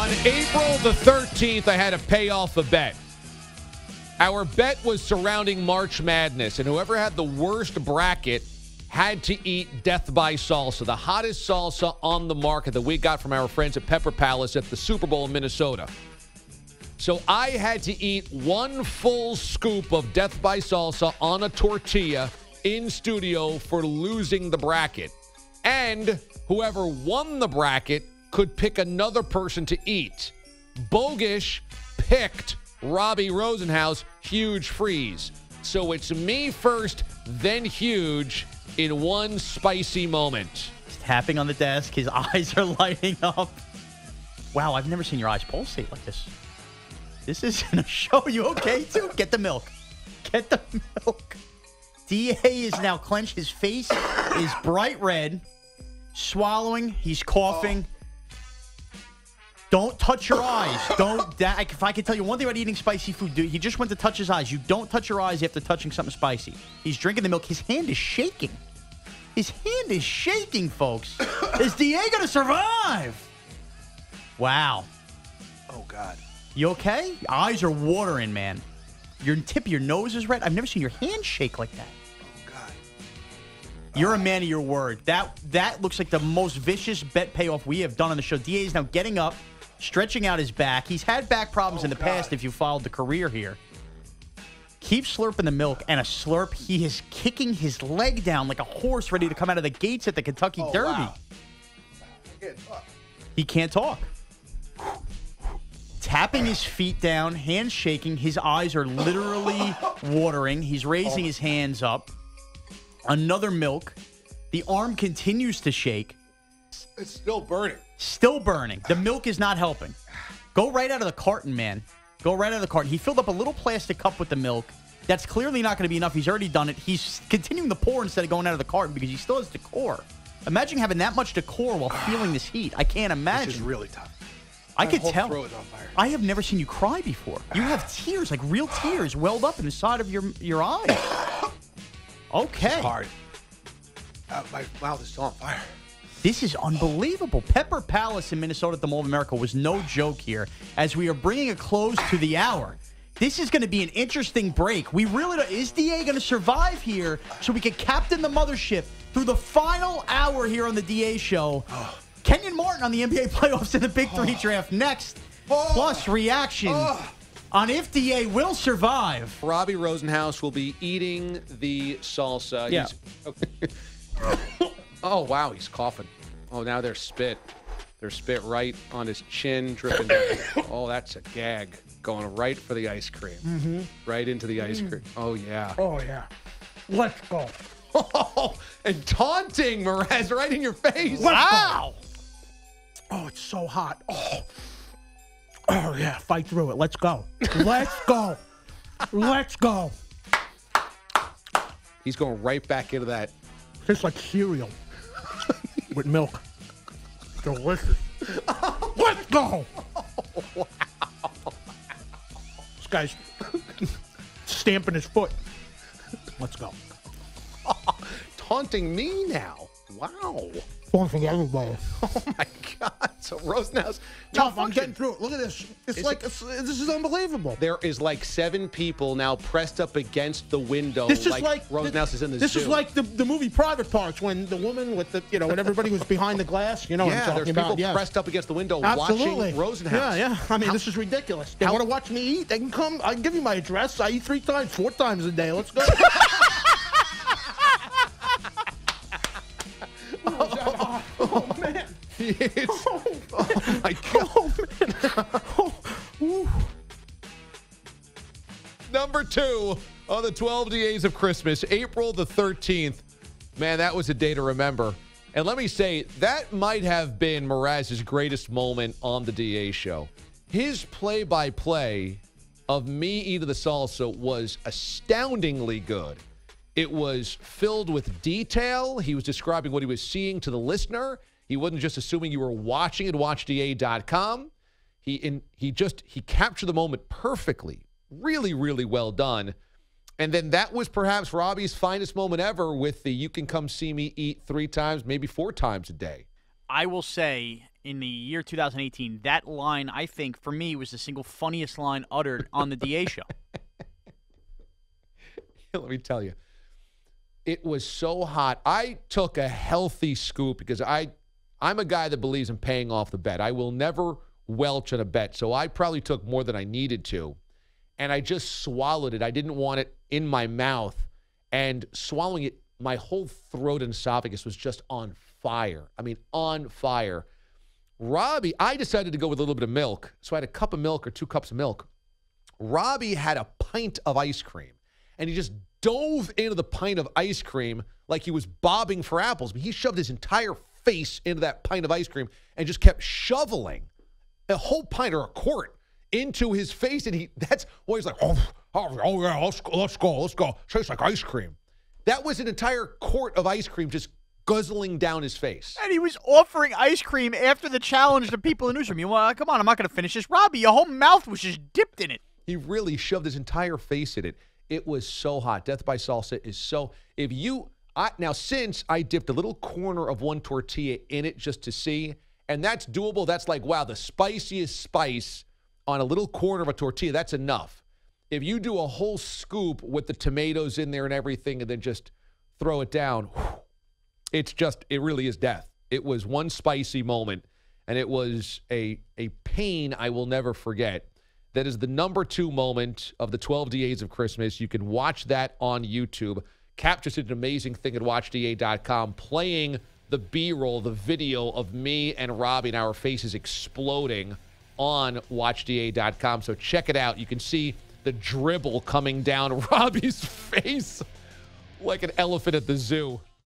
On April the 13th, I had to pay off a bet. Our bet was surrounding March Madness, and whoever had the worst bracket had to eat Death by Salsa, the hottest salsa on the market that we got from our friends at Pepper Palace at the Super Bowl in Minnesota. So I had to eat one full scoop of Death by Salsa on a tortilla in studio for losing the bracket. And whoever won the bracket could pick another person to eat. Bogish picked Robbie Rosenhaus, Huge Freeze. So it's me first, then Huge in one spicy moment. He's tapping on the desk. His eyes are lighting up. Wow, I've never seen your eyes pulsate like this. This isn't a show. You okay, too? Get the milk. Get the milk. DA is now clenched. His face is bright red. Swallowing. He's coughing. Don't touch your eyes. If I can tell you one thing about eating spicy food, dude, he just went to touch his eyes. You don't touch your eyes after touching something spicy. He's drinking the milk. His hand is shaking. His hand is shaking, folks. Is DA going to survive? Wow. Oh, God. You okay? Your eyes are watering, man. Your tip of your nose is red. I've never seen your hand shake like that. Oh, God. You're a man of your word. That looks like the most vicious bet payoff we have done on the show. DA is now getting up, stretching out his back. He's had back problems in the past if you followed the career here. Keep slurping the milk, and a slurp. He is kicking his leg down like a horse ready to come out of the gates at the Kentucky Derby. Wow. He can't talk. Tapping his feet down, hands shaking. His eyes are literally watering. He's raising his hands up. Another milk. The arm continues to shake. It's still burning. Still burning. The milk is not helping. Go right out of the carton, man. Go right out of the carton. He filled up a little plastic cup with the milk. That's clearly not going to be enough. He's already done it. He's continuing to pour instead of going out of the carton because he still has decor. Imagine having that much decor while feeling this heat. I can't imagine. This is really tough. I could tell. My whole throat is on fire. I have never seen you cry before. You have tears, like real tears, welled up in the side of your eyes. Okay. It's hard. My mouth is still on fire. This is unbelievable. Pepper Palace in Minnesota at the Mall of America was no joke here as we are bringing a close to the hour. This is going to be an interesting break. We really don't. Is DA going to survive here so we can captain the mothership through the final hour here on the DA show? Kenyon Martin on the NBA playoffs in the Big Three draft next. Plus reaction on if DA will survive. Robbie Rosenhaus will be eating the salsa. Yeah. Oh, wow, he's coughing. Oh, now there's spit. There's spit right on his chin, dripping down. Oh, that's a gag. Going right for the ice cream. Mm-hmm. Right into the ice cream. Oh, yeah. Oh, yeah. Let's go. Oh, and taunting Mraz right in your face. Wow. Oh, it's so hot. Oh, yeah. Fight through it. Let's go. Let's go. Let's go. He's going right back into that. Tastes like cereal with milk. Delicious. Let's go. Oh, wow. This guy's stamping his foot. Let's go. Taunting me now. Wow. Taunting everybody. Oh, my God. So Rosenhaus. Tough. I'm getting through it. Look at this. This is unbelievable. There is like 7 people now pressed up against the window. This is like Rosenhaus is in the This zoo. is like the movie Private Parts when the woman with the, when everybody was behind the glass. You know what I'm talking there's about. people Yes. pressed up against the window Absolutely. watching Rosenhaus. Yeah. I mean, this is ridiculous. They want to watch me eat. They can come. I can give you my address. I eat 3 times, 4 times a day. Let's go. Oh, man. Oh, my God. Number 2 on the 12 days of Christmas, April the 13th. Man, that was a day to remember. And let me say, that might have been Mraz's greatest moment on the DA show. His play-by-play of me eating the salsa was astoundingly good. It was filled with detail. He was describing what he was seeing to the listener. He wasn't just assuming you were watching at watchda.com. He captured the moment perfectly. Really, really well done. And then that was perhaps Robbie's finest moment ever with the you can come see me eat 3 times, maybe 4 times a day. I will say, in the year 2018, that line, I think, for me, was the single funniest line uttered on the DA show. Let me tell you, it was so hot. I took a healthy scoop because I'm a guy that believes in paying off the bet. I will never welch on a bet, so I probably took more than I needed to, and I just swallowed it. I didn't want it in my mouth, and swallowing it, my whole throat and esophagus was just on fire. I mean, on fire. Robbie, I decided to go with a little bit of milk, so I had a cup of milk or 2 cups of milk. Robbie had a pint of ice cream, and he just dove into the pint of ice cream like he was bobbing for apples. But he shoved his entire face into that pint of ice cream and just kept shoveling a whole pint or a quart into his face. And that's why he's like, oh yeah, let's go. Tastes like ice cream. That was an entire quart of ice cream just guzzling down his face. And he was offering ice cream after the challenge to people in the newsroom. Come on, I'm not going to finish this. Robbie, your whole mouth was just dipped in it. He really shoved his entire face in it. It was so hot. Death by Salsa is so... Now, since I dipped a little corner of one tortilla in it just to see, and that's doable. That's like, wow, the spiciest spice on a little corner of a tortilla, that's enough. If you do a whole scoop with the tomatoes in there and everything and then just throw it down, it really is death. It was one spicy moment, and it was a pain I will never forget. That is the number 2 moment of the 12 DAs of Christmas. You can watch that on YouTube. Cap just did an amazing thing at watchda.com, playing the B-roll, the video of me and Robbie and our faces exploding on watchda.com. So check it out. You can see the dribble coming down Robbie's face like an elephant at the zoo.